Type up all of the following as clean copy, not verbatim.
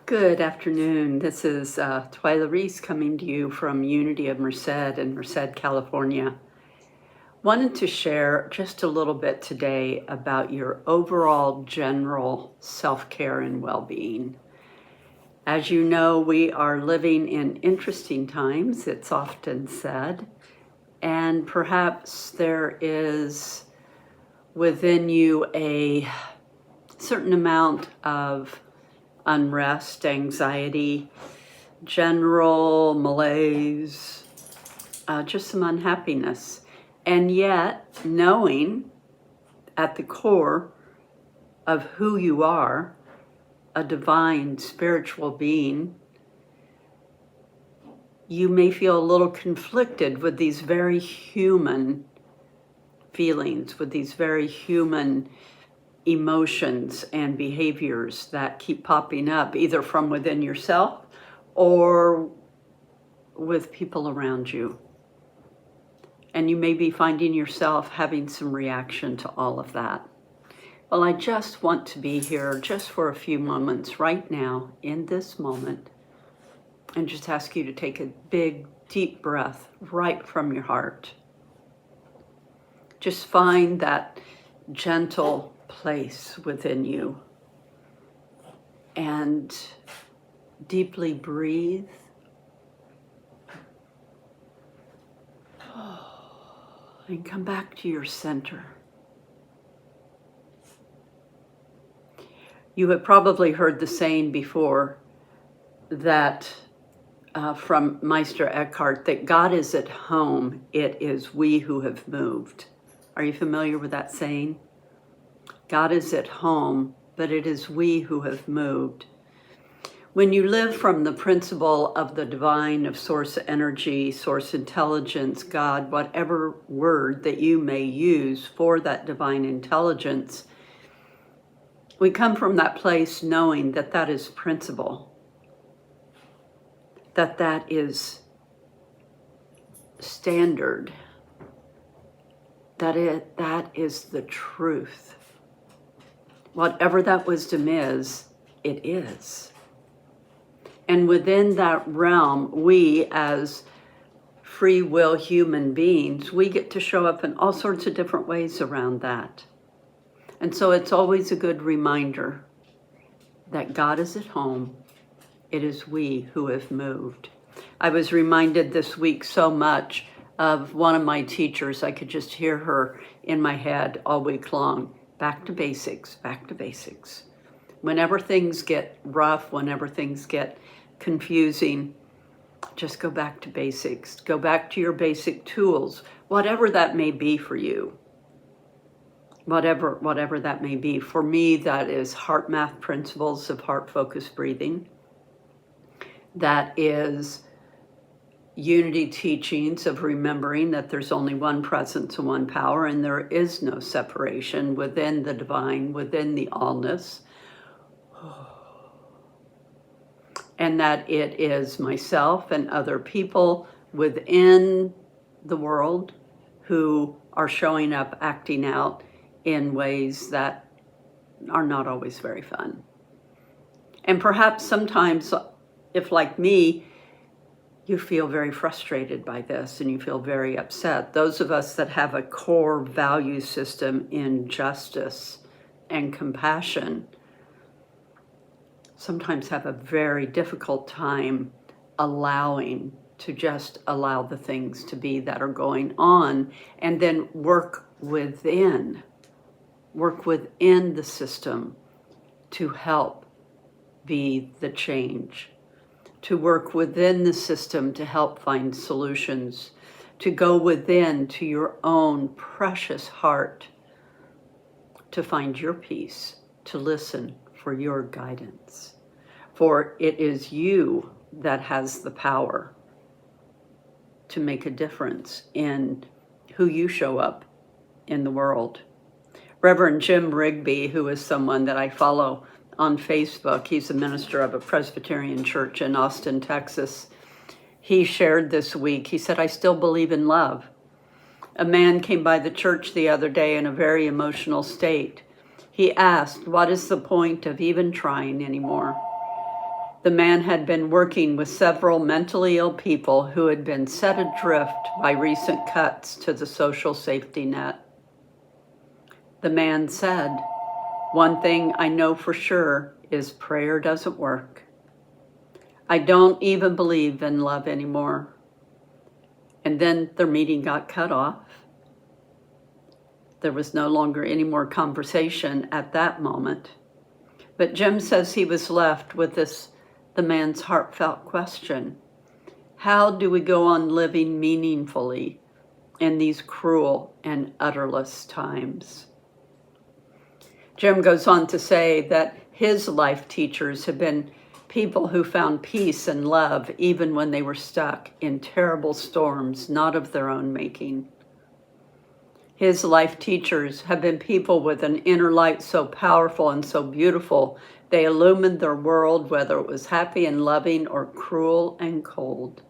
Good afternoon. This is Twyla Reece coming to you from Unity Merced in Merced, California. Wanted to share just a little bit today about your overall general self-care and well-being. As you know, we are living in interesting times, it's often said, and perhaps there is within you a certain amount of unrest, anxiety, general malaise, just some unhappiness. And yet, knowing at the core of who you are, a divine spiritual being, you may feel a little conflicted with these very human feelings, with these very human emotions and behaviors that keep popping up, either from within yourself or with people around you. And you may be finding yourself having some reaction to all of that. Well, I just want to be here just for a few moments right now, in this moment, and just ask you to take a big, deep breath right from your heart. Just find that gentle place within you and deeply breathe. And come back to your center. You have probably heard the saying before that from Meister Eckhart, that God is at home, it is we who have moved. Are you familiar with that saying? God is at home, but it is we who have moved. When you live from the principle of the divine, of source energy, source intelligence, God, whatever word that you may use for that divine intelligence, we come from that place knowing that that is principle, that that is standard, that is the truth. Whatever that wisdom is, it is. And within that realm, we as free will human beings, we get to show up in all sorts of different ways around that. And so it's always a good reminder that God is at home. It is we who have moved. I was reminded this week so much of one of my teachers. I could just hear her in my head all week long. Back to basics, back to basics. Whenever things get rough, whenever things get confusing, just go back to basics. Go back to your basic tools, whatever that may be for you. Whatever that may be. For me, that is heart math principles of heart-focused breathing. That is unity teachings of remembering that there's only one presence and one power, and there is no separation within the divine, within the allness. And that it is myself and other people within the world who are showing up, acting out in ways that are not always very fun. And perhaps sometimes, if like me, you feel very frustrated by this and you feel very upset. Those of us that have a core value system in justice and compassion sometimes have a very difficult time allowing to just allow the things to be that are going on, and then work within the system to help be the change, to work within the system to help find solutions, to go within to your own precious heart, to find your peace, to listen for your guidance. For it is you that has the power to make a difference in who you show up in the world. Reverend Jim Rigby, who is someone that I follow on Facebook, he's a minister of a Presbyterian church in Austin, Texas. He shared this week, he said, "I still believe in love." A man came by the church the other day in a very emotional state. He asked, "What is the point of even trying anymore?" The man had been working with several mentally ill people who had been set adrift by recent cuts to the social safety net. The man said, "One thing I know for sure is prayer doesn't work. I don't even believe in love anymore." And then their meeting got cut off. There was no longer any more conversation at that moment. But Jim says he was left with the man's heartfelt question. How do we go on living meaningfully in these cruel and utterless times? Jim goes on to say that his life teachers have been people who found peace and love even when they were stuck in terrible storms not of their own making. His life teachers have been people with an inner light so powerful and so beautiful, they illumined their world, whether it was happy and loving or cruel and cold.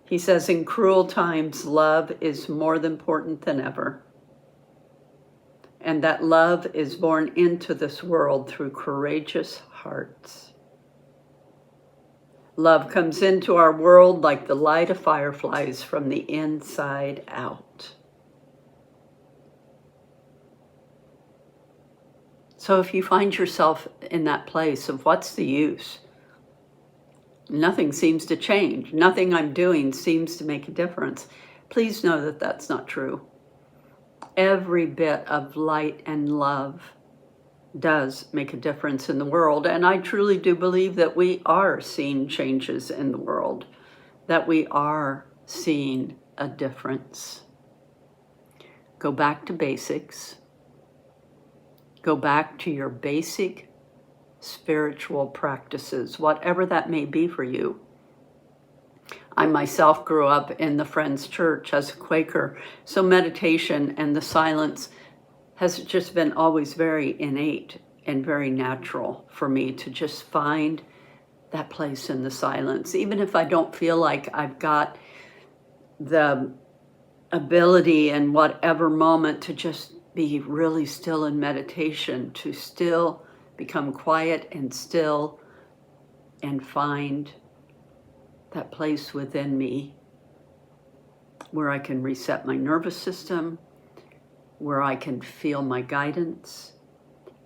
He says, in cruel times, love is more important than ever. And that love is born into this world through courageous hearts. Love comes into our world like the light of fireflies from the inside out. So if you find yourself in that place of what's the use? Nothing seems to change. Nothing I'm doing seems to make a difference. Please know that that's not true. Every bit of light and love does make a difference in the world. And I truly do believe that we are seeing changes in the world, that we are seeing a difference. Go back to basics. Go back to your basic spiritual practices, whatever that may be for you. I myself grew up in the Friends Church as a Quaker, so meditation and the silence has just been always very innate and very natural for me to just find that place in the silence. Even if I don't feel like I've got the ability in whatever moment to just be really still in meditation, to still become quiet and still and find that place within me where I can reset my nervous system, where I can feel my guidance,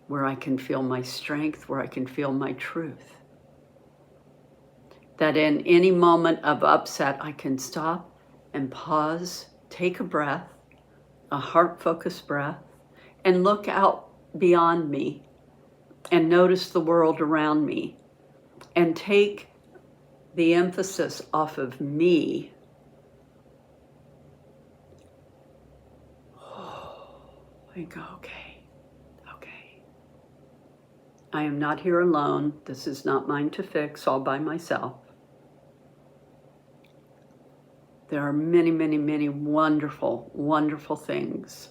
where I can feel my strength, where I can feel my truth. That in any moment of upset, I can stop and pause, take a breath, a heart-focused breath, and look out beyond me and notice the world around me and take the emphasis off of me and go, okay. I am not here alone. This is not mine to fix all by myself. There are many, many, many wonderful, wonderful things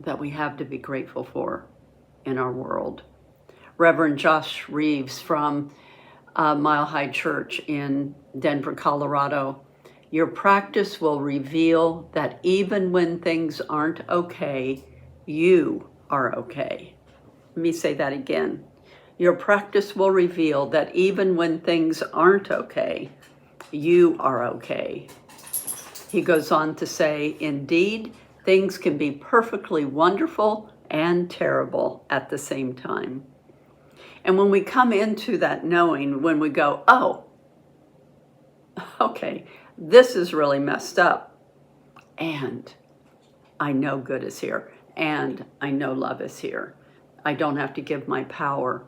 that we have to be grateful for in our world. Reverend Josh Reeves from Mile High Church in Denver, Colorado. Your practice will reveal that even when things aren't okay, you are okay. Let me say that again. Your practice will reveal that even when things aren't okay, you are okay. He goes on to say, indeed, things can be perfectly wonderful and terrible at the same time. And when we come into that knowing, when we go, oh, okay, this is really messed up, and I know good is here, and I know love is here. I don't have to give my power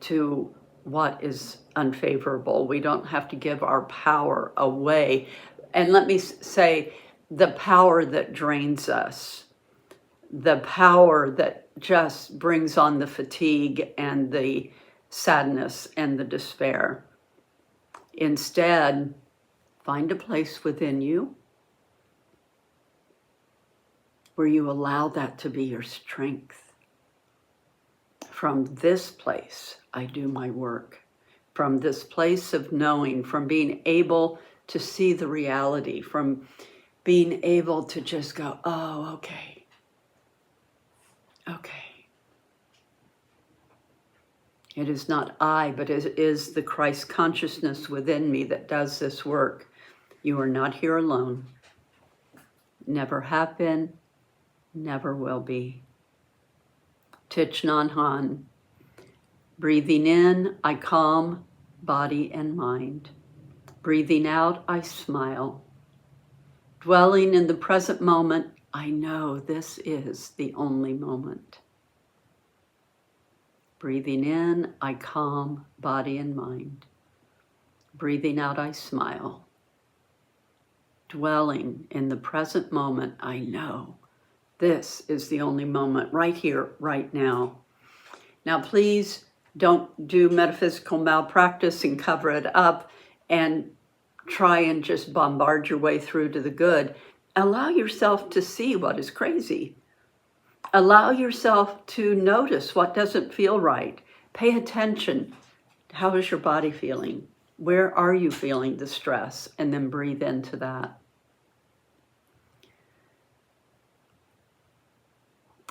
to what is unfavorable. We don't have to give our power away. And let me say, the power that drains us, the power that just brings on the fatigue and the sadness and the despair. Instead, find a place within you where you allow that to be your strength. From this place, I do my work. From this place of knowing, from being able to see the reality, from being able to just go, oh, okay. It is not I, but it is the Christ consciousness within me that does this work. You are not here alone. Never have been, never will be. Thich Nhat Hanh. Breathing in, I calm body and mind. Breathing out, I smile. Dwelling in the present moment, I know this is the only moment. Breathing in, I calm body and mind. Breathing out, I smile. Dwelling in the present moment, I know this is the only moment, right here, right now. Now, please don't do metaphysical malpractice and cover it up and try and just bombard your way through to the good. Allow yourself to see what is crazy. Allow yourself to notice what doesn't feel right. Pay attention. How is your body feeling? Where are you feeling the stress? And then breathe into that.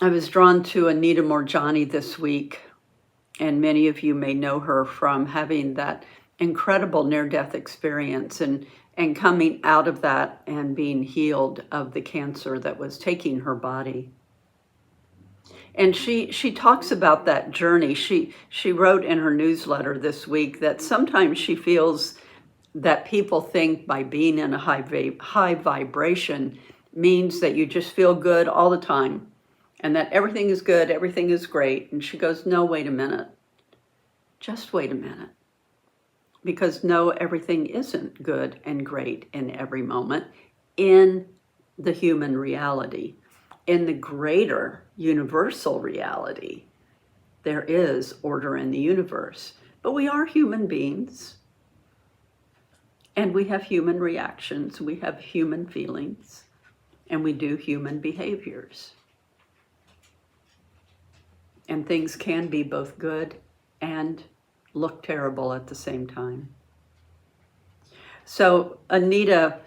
I was drawn to Anita Morjani this week, and many of you may know her from having that incredible near-death experience and coming out of that and being healed of the cancer that was taking her body. And she talks about that journey. She wrote in her newsletter this week that sometimes she feels that people think by being in a high vibration means that you just feel good all the time and that everything is good, everything is great. And she goes, no, wait a minute. Just wait a minute. Because no, everything isn't good and great in every moment in the human reality. In the greater universal reality, there is order in the universe. But we are human beings. And we have human reactions. We have human feelings. And we do human behaviors. And things can be both good and look terrible at the same time. So Anita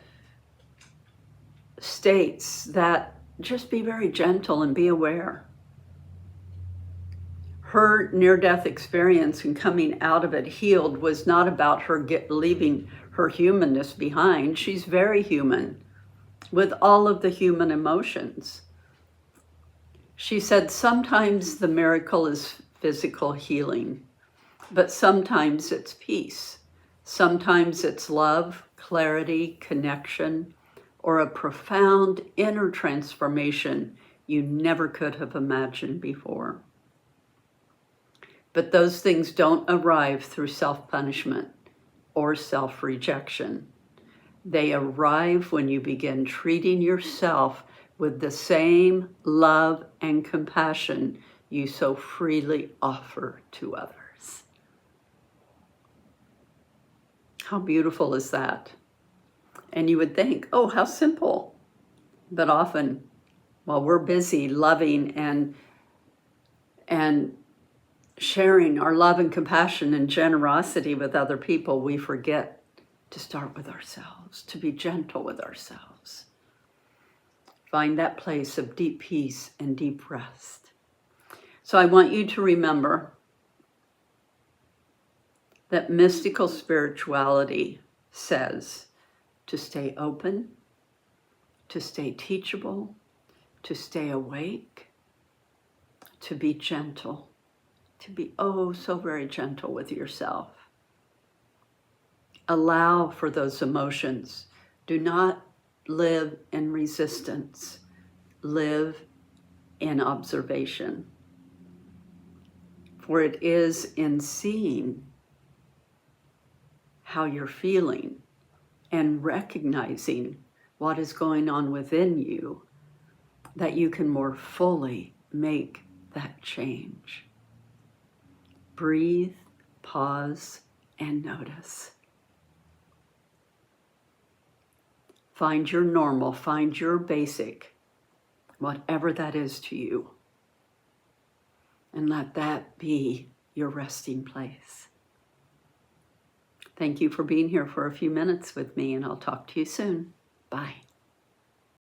states that just be very gentle and be aware. Her near-death experience and coming out of it healed was not about her leaving her humanness behind. She's very human with all of the human emotions. She said sometimes the miracle is physical healing, but sometimes it's peace. Sometimes it's love, clarity, connection, or a profound inner transformation you never could have imagined before. But those things don't arrive through self-punishment or self-rejection. They arrive when you begin treating yourself with the same love and compassion you so freely offer to others. How beautiful is that? And you would think, oh, how simple. But often, while we're busy loving and sharing our love and compassion and generosity with other people, we forget to start with ourselves, to be gentle with ourselves. Find that place of deep peace and deep rest. So I want you to remember that mystical spirituality says to stay open, to stay teachable, to stay awake, to be gentle, to be oh so very gentle with yourself. Allow for those emotions. Do not live in resistance. Live in observation. For it is in seeing how you're feeling and recognizing what is going on within you that you can more fully make that change. Breathe, pause, and notice. Find your normal, find your basic, whatever that is to you, and let that be your resting place. Thank you for being here for a few minutes with me, and I'll talk to you soon. Bye.